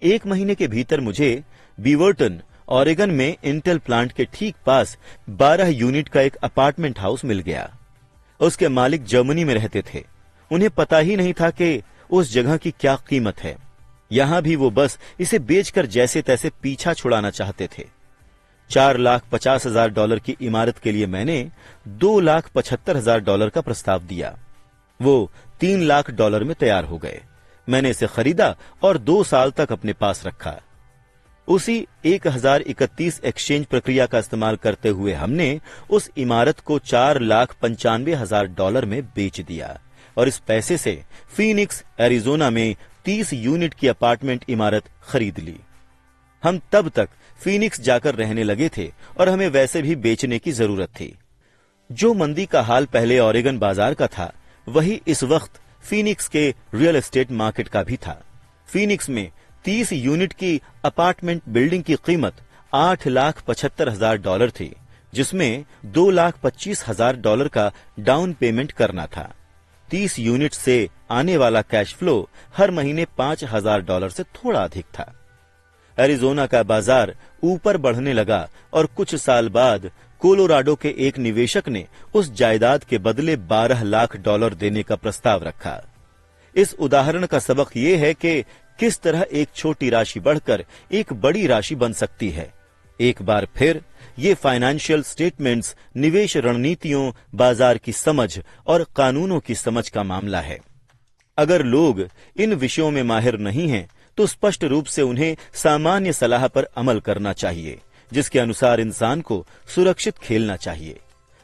1 महीने के भीतर मुझे बीवर्टन, ऑरेगन में इंटेल प्लांट के ठीक पास 12 यूनिट का एक अपार्टमेंट हाउस मिल गया। उसके मालिक जर्मनी में रहते थे। उन्हें पता ही नहीं था कि उस जगह की क्या कीमत है। यहां भी वो बस इसे बेचकर जैसे तैसे पीछा छुड़ाना चाहते थे। $4,50,000 की इमारत के लिए मैंने $2,75,000 का प्रस्ताव दिया। वो $3,00,000 में तैयार हो गए। मैंने इसे खरीदा और 2 साल तक अपने पास रखा। उसी 1031 एक्सचेंज प्रक्रिया का इस्तेमाल करते हुए हमने उस इमारत को $4,95,000 में बेच दिया और इस पैसे से फीनिक्स, एरिजोना में 30 यूनिट की अपार्टमेंट इमारत खरीद ली। हम तब तक फीनिक्स जाकर रहने लगे थे और हमें वैसे भी बेचने की जरूरत थी। जो मंदी का हाल पहले ऑरेगन बाजार का था, वही इस वक्त फीनिक्स के रियल एस्टेट मार्केट का भी था। फीनिक्स में 30 यूनिट की अपार्टमेंट बिल्डिंग की कीमत $8,75,000 थी, जिसमें $2,25,000 का डाउन पेमेंट करना था। 30 यूनिट से आने वाला कैश फ्लो हर महीने $5,000 से थोड़ा अधिक था। एरिजोना का बाजार ऊपर बढ़ने लगा और कुछ साल बाद कोलोराडो के एक निवेशक ने उस जायदाद के बदले $12,00,000 देने का प्रस्ताव रखा। इस उदाहरण का सबक ये है कि किस तरह एक छोटी राशि बढ़कर एक बड़ी राशि बन सकती है। एक बार फिर ये फाइनेंशियल स्टेटमेंट्स निवेश रणनीतियों, बाजार की समझ और कानूनों की समझ का मामला है। अगर लोग इन विषयों में माहिर नहीं हैं, तो स्पष्ट रूप से उन्हें सामान्य सलाह पर अमल करना चाहिए, जिसके अनुसार इंसान को सुरक्षित खेलना चाहिए।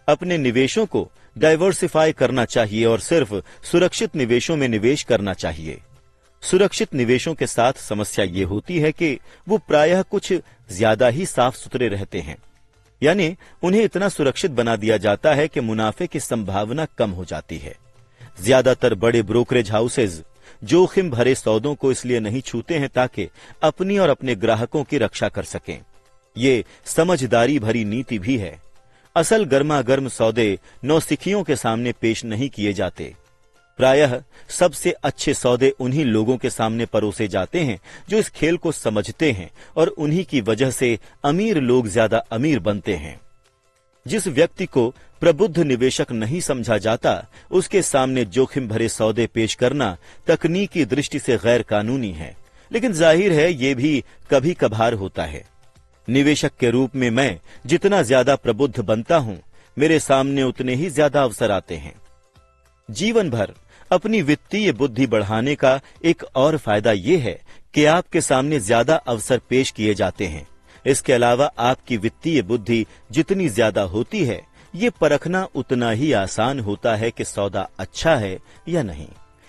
अपने निवेशों को डाइवर्सिफाई करना चाहिए और सिर्फ सुरक्षित निवेशों में निवेश करना चाहिए। सुरक्षित निवेशों के साथ समस्या ये होती है कि वो प्रायः कुछ ज्यादा ही साफ सुथरे रहते हैं, यानी उन्हें इतना सुरक्षित बना दिया जाता है कि मुनाफे की संभावना कम हो जाती है। ज्यादातर बड़े ब्रोकरेज हाउसेज जोखिम भरे सौदों को इसलिए नहीं छूते हैं ताकि अपनी और अपने ग्राहकों की रक्षा कर सकें। ये समझदारी भरी नीति भी है। असल गर्मा गर्म सौदे नौसिखियों के सामने पेश नहीं किए जाते। प्रायः सबसे अच्छे सौदे उन्हीं लोगों के सामने परोसे जाते हैं जो इस खेल को समझते हैं, और उन्हीं की वजह से अमीर लोग ज्यादा अमीर बनते हैं। जिस व्यक्ति को प्रबुद्ध निवेशक नहीं समझा जाता, उसके सामने जोखिम भरे सौदे पेश करना तकनीकी दृष्टि से गैर कानूनी है, लेकिन जाहिर है ये भी कभी कभार होता है। निवेशक के रूप में मैं जितना ज्यादा प्रबुद्ध बनता हूं, मेरे सामने उतने ही ज्यादा अवसर आते हैं। जीवन भर अपनी वित्तीय बुद्धि बढ़ाने का एक और फायदा यह है कि आपके सामने ज्यादा अवसर पेश किए जाते हैं। इसके अलावा आपकी वित्तीय बुद्धि जितनी ज्यादा होती है, ये परखना उतना ही आसान होता है कि सौदा अच्छा है या नहीं।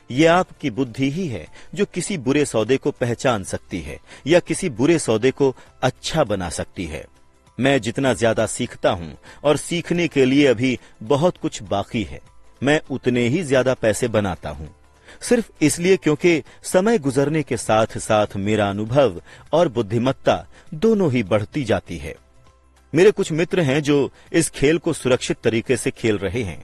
ये आपकी बुद्धि ही है जो किसी बुरे सौदे को पहचान सकती है या किसी बुरे सौदे को अच्छा बना सकती है। मैं जितना ज्यादा सीखता हूं, और सीखने के लिए अभी बहुत कुछ बाकी है, मैं उतने ही ज्यादा पैसे बनाता हूं, सिर्फ इसलिए क्योंकि समय गुजरने के साथ साथ मेरा अनुभव और बुद्धिमत्ता दोनों ही बढ़ती जाती है। मेरे कुछ मित्र हैं जो इस खेल को सुरक्षित तरीके से खेल रहे हैं,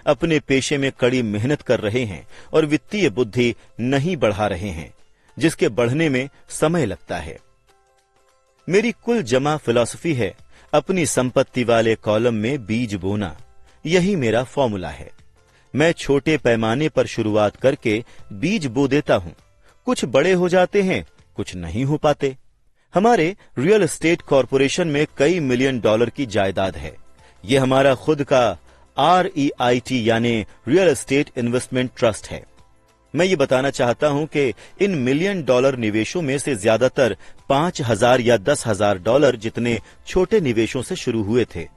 अपने पेशे में कड़ी मेहनत कर रहे हैं और वित्तीय बुद्धि नहीं बढ़ा रहे हैं, जिसके बढ़ने में समय लगता है। मेरी कुल जमा फिलॉसफी है अपनी संपत्ति वाले कॉलम में बीज बोना। यही मेरा फॉर्मूला है। मैं छोटे पैमाने पर शुरुआत करके बीज बो देता हूं। कुछ बड़े हो जाते हैं, कुछ नहीं हो पाते। हमारे रियल एस्टेट कॉरपोरेशन में कई मिलियन डॉलर की जायदाद है। यह हमारा खुद का REIT यानी रियल एस्टेट इन्वेस्टमेंट ट्रस्ट है। मैं ये बताना चाहता हूं कि इन मिलियन डॉलर निवेशों में से ज्यादातर $5,000 या $10,000 जितने छोटे निवेशों से शुरू हुए थे।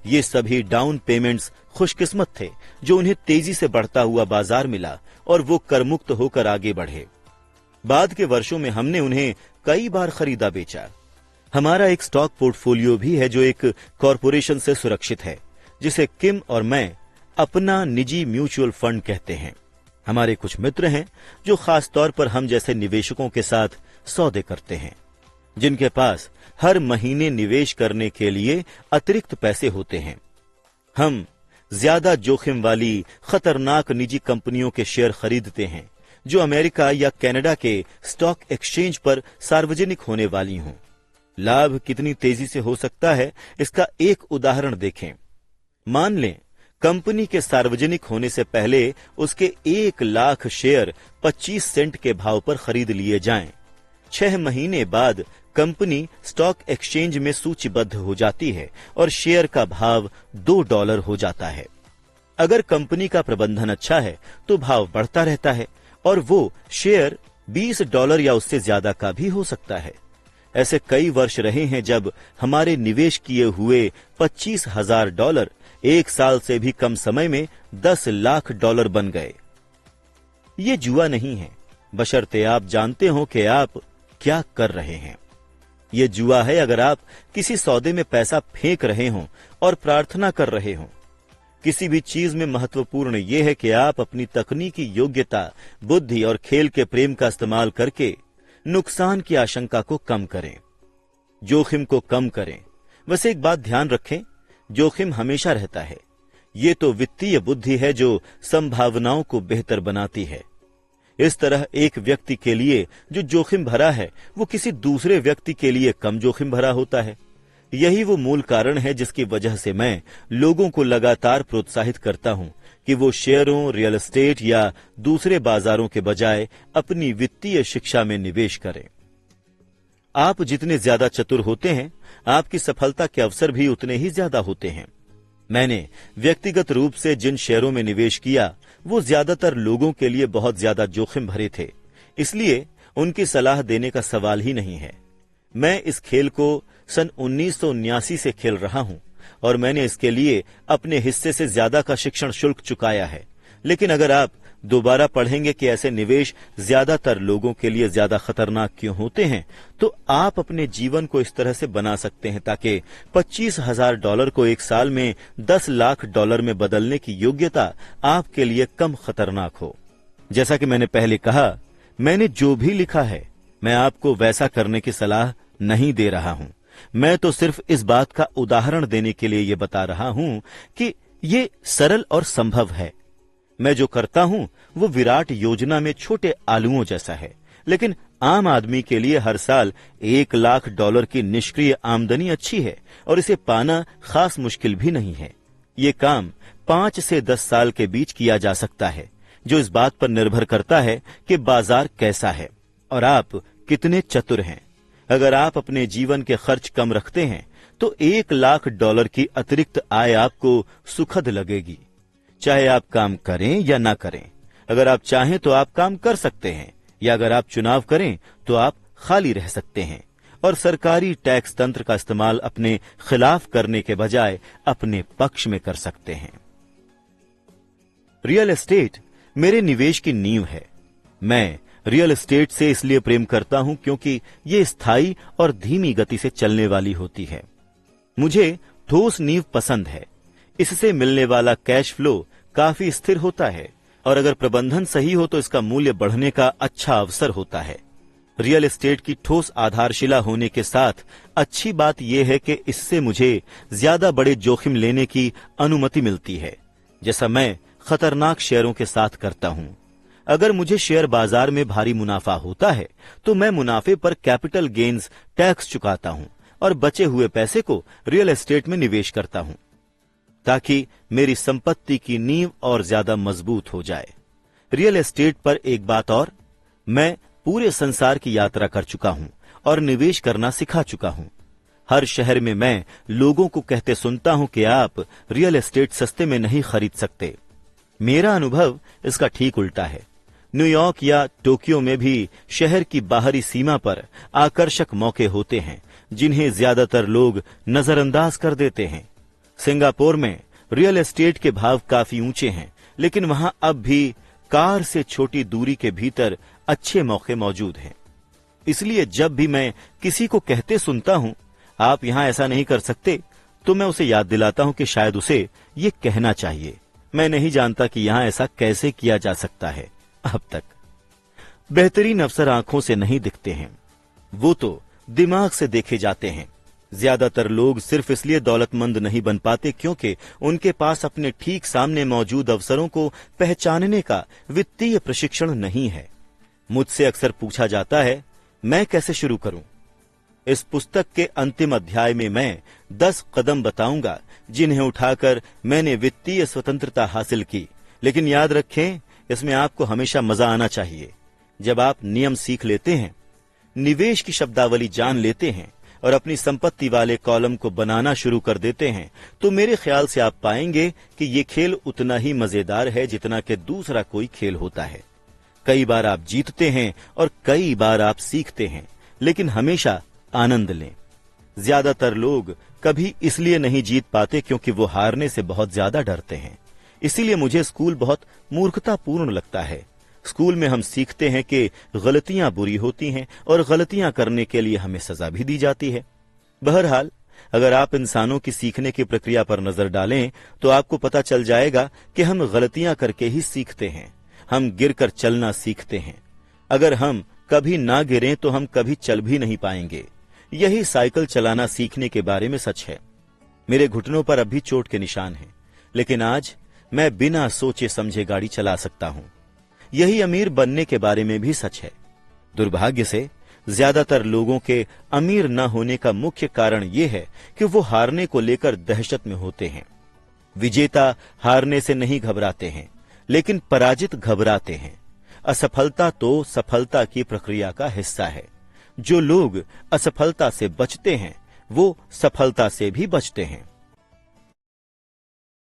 ये सभी डाउन पेमेंट्स खुशकिस्मत थे जो उन्हें तेजी से बढ़ता हुआ बाजार मिला और वो करमुक्त होकर आगे बढ़े। बाद के वर्षों में हमने उन्हें कई बार खरीदा बेचा। हमारा एक स्टॉक पोर्टफोलियो भी है जो एक कॉरपोरेशन से सुरक्षित है, जिसे किम और मैं अपना निजी म्यूचुअल फंड कहते हैं। हमारे कुछ मित्र हैं जो खास तौर पर हम जैसे निवेशकों के साथ सौदे करते हैं, जिनके पास हर महीने निवेश करने के लिए अतिरिक्त पैसे होते हैं। हम ज्यादा जोखिम वाली खतरनाक निजी कंपनियों के शेयर खरीदते हैं जो अमेरिका या कनाडा के स्टॉक एक्सचेंज पर सार्वजनिक होने वाली हों। लाभ कितनी तेजी से हो सकता है, इसका एक उदाहरण देखें। मान लें कंपनी के सार्वजनिक होने से पहले उसके 1 लाख शेयर 25 सेंट के भाव पर खरीद लिए जाएं। 6 महीने बाद कंपनी स्टॉक एक्सचेंज में सूचीबद्ध हो जाती है और शेयर का भाव $2 हो जाता है। अगर कंपनी का प्रबंधन अच्छा है तो भाव बढ़ता रहता है और वो शेयर $20 या उससे ज्यादा का भी हो सकता है। ऐसे कई वर्ष रहे हैं जब हमारे निवेश किए हुए $25,000 1 साल से भी कम समय में $10 लाख बन गए। ये जुआ नहीं है, बशर्ते आप जानते हो कि आप क्या कर रहे हैं। ये जुआ है अगर आप किसी सौदे में पैसा फेंक रहे हो और प्रार्थना कर रहे हो। किसी भी चीज में महत्वपूर्ण यह है कि आप अपनी तकनीकी योग्यता, बुद्धि और खेल के प्रेम का इस्तेमाल करके नुकसान की आशंका को कम करें, जोखिम को कम करें। बस एक बात ध्यान रखें, जोखिम हमेशा रहता है। ये तो वित्तीय बुद्धि है जो संभावनाओं को बेहतर बनाती है। इस तरह एक व्यक्ति के लिए जो जोखिम भरा है वो किसी दूसरे व्यक्ति के लिए कम जोखिम भरा होता है। यही वो मूल कारण है जिसकी वजह से मैं लोगों को लगातार प्रोत्साहित करता हूं कि वो शेयरों, रियल एस्टेट या दूसरे बाजारों के बजाय अपनी वित्तीय शिक्षा में निवेश करें। आप जितने ज्यादा चतुर होते हैं, आपकी सफलता के अवसर भी उतने ही ज्यादा होते हैं। मैंने व्यक्तिगत रूप से जिन शेयरों में निवेश किया वो ज्यादातर लोगों के लिए बहुत ज्यादा जोखिम भरे थे, इसलिए उनकी सलाह देने का सवाल ही नहीं है। मैं इस खेल को सन 1979 से खेल रहा हूं और मैंने इसके लिए अपने हिस्से से ज्यादा का शिक्षण शुल्क चुकाया है। लेकिन अगर आप दोबारा पढ़ेंगे कि ऐसे निवेश ज्यादातर लोगों के लिए ज्यादा खतरनाक क्यों होते हैं, तो आप अपने जीवन को इस तरह से बना सकते हैं ताकि $25,000 को 1 साल में $10 लाख में बदलने की योग्यता आपके लिए कम खतरनाक हो। जैसा कि मैंने पहले कहा, मैंने जो भी लिखा है मैं आपको वैसा करने की सलाह नहीं दे रहा हूं। मैं तो सिर्फ इस बात का उदाहरण देने के लिए ये बता रहा हूं कि ये सरल और संभव है। मैं जो करता हूं वो विराट योजना में छोटे आलुओं जैसा है, लेकिन आम आदमी के लिए हर साल $1 लाख की निष्क्रिय आमदनी अच्छी है और इसे पाना खास मुश्किल भी नहीं है। ये काम 5 से 10 साल के बीच किया जा सकता है, जो इस बात पर निर्भर करता है कि बाजार कैसा है और आप कितने चतुर हैं। अगर आप अपने जीवन के खर्च कम रखते हैं तो $1 लाख की अतिरिक्त आय आपको सुखद लगेगी, चाहे आप काम करें या ना करें। अगर आप चाहें तो आप काम कर सकते हैं, या अगर आप चुनाव करें तो आप खाली रह सकते हैं और सरकारी टैक्स तंत्र का इस्तेमाल अपने खिलाफ करने के बजाय अपने पक्ष में कर सकते हैं। रियल एस्टेट मेरे निवेश की नींव है। मैं रियल एस्टेट से इसलिए प्रेम करता हूं क्योंकि ये स्थायी और धीमी गति से चलने वाली होती है। मुझे ठोस नींव पसंद है। इससे मिलने वाला कैश फ्लो काफी स्थिर होता है और अगर प्रबंधन सही हो तो इसका मूल्य बढ़ने का अच्छा अवसर होता है। रियल एस्टेट की ठोस आधारशिला होने के साथ अच्छी बात यह है कि इससे मुझे ज्यादा बड़े जोखिम लेने की अनुमति मिलती है, जैसा मैं खतरनाक शेयरों के साथ करता हूं। अगर मुझे शेयर बाजार में भारी मुनाफा होता है तो मैं मुनाफे पर कैपिटल गेन्स टैक्स चुकाता हूं और बचे हुए पैसे को रियल एस्टेट में निवेश करता हूं ताकि मेरी संपत्ति की नींव और ज्यादा मजबूत हो जाए। रियल एस्टेट पर एक बात और, मैं पूरे संसार की यात्रा कर चुका हूं और निवेश करना सिखा चुका हूं। हर शहर में मैं लोगों को कहते सुनता हूं कि आप रियल एस्टेट सस्ते में नहीं खरीद सकते। मेरा अनुभव इसका ठीक उल्टा है। न्यूयॉर्क या टोक्यो में भी शहर की बाहरी सीमा पर आकर्षक मौके होते हैं जिन्हें ज्यादातर लोग नजरअंदाज कर देते हैं। सिंगापुर में रियल एस्टेट के भाव काफी ऊंचे हैं, लेकिन वहां अब भी कार से छोटी दूरी के भीतर अच्छे मौके मौजूद हैं। इसलिए जब भी मैं किसी को कहते सुनता हूं आप यहां ऐसा नहीं कर सकते, तो मैं उसे याद दिलाता हूं कि शायद उसे ये कहना चाहिए। मैं नहीं जानता कि यहां ऐसा कैसे किया जा सकता है। अब तक बेहतरीन अवसर आंखों से नहीं दिखते हैं, वो तो दिमाग से देखे जाते हैं। ज्यादातर लोग सिर्फ इसलिए दौलतमंद नहीं बन पाते क्योंकि उनके पास अपने ठीक सामने मौजूद अवसरों को पहचानने का वित्तीय प्रशिक्षण नहीं है। मुझसे अक्सर पूछा जाता है, मैं कैसे शुरू करूं? इस पुस्तक के अंतिम अध्याय में मैं 10 कदम बताऊंगा जिन्हें उठाकर मैंने वित्तीय स्वतंत्रता हासिल की। लेकिन याद रखें, इसमें आपको हमेशा मजा आना चाहिए। जब आप नियम सीख लेते हैं, निवेश की शब्दावली जान लेते हैं और अपनी संपत्ति वाले कॉलम को बनाना शुरू कर देते हैं, तो मेरे ख्याल से आप पाएंगे कि ये खेल उतना ही मजेदार है जितना कि दूसरा कोई खेल होता है। कई बार आप जीतते हैं और कई बार आप सीखते हैं, लेकिन हमेशा आनंद लें। ज्यादातर लोग कभी इसलिए नहीं जीत पाते क्योंकि वो हारने से बहुत ज्यादा डरते हैं। इसीलिए मुझे स्कूल बहुत मूर्खतापूर्ण लगता है। स्कूल में हम सीखते हैं कि गलतियां बुरी होती हैं और गलतियां करने के लिए हमें सजा भी दी जाती है। बहरहाल, अगर आप इंसानों की सीखने की प्रक्रिया पर नजर डालें तो आपको पता चल जाएगा कि हम गलतियां करके ही सीखते हैं। हम गिरकर चलना सीखते हैं। अगर हम कभी ना गिरें तो हम कभी चल भी नहीं पाएंगे। यही साइकिल चलाना सीखने के बारे में सच है। मेरे घुटनों पर अब भी चोट के निशान हैं, लेकिन आज मैं बिना सोचे समझे गाड़ी चला सकता हूं। यही अमीर बनने के बारे में भी सच है। दुर्भाग्य से ज्यादातर लोगों के अमीर न होने का मुख्य कारण यह है कि वो हारने को लेकर दहशत में होते हैं। विजेता हारने से नहीं घबराते हैं, लेकिन पराजित घबराते हैं। असफलता तो सफलता की प्रक्रिया का हिस्सा है। जो लोग असफलता से बचते हैं, वो सफलता से भी बचते हैं।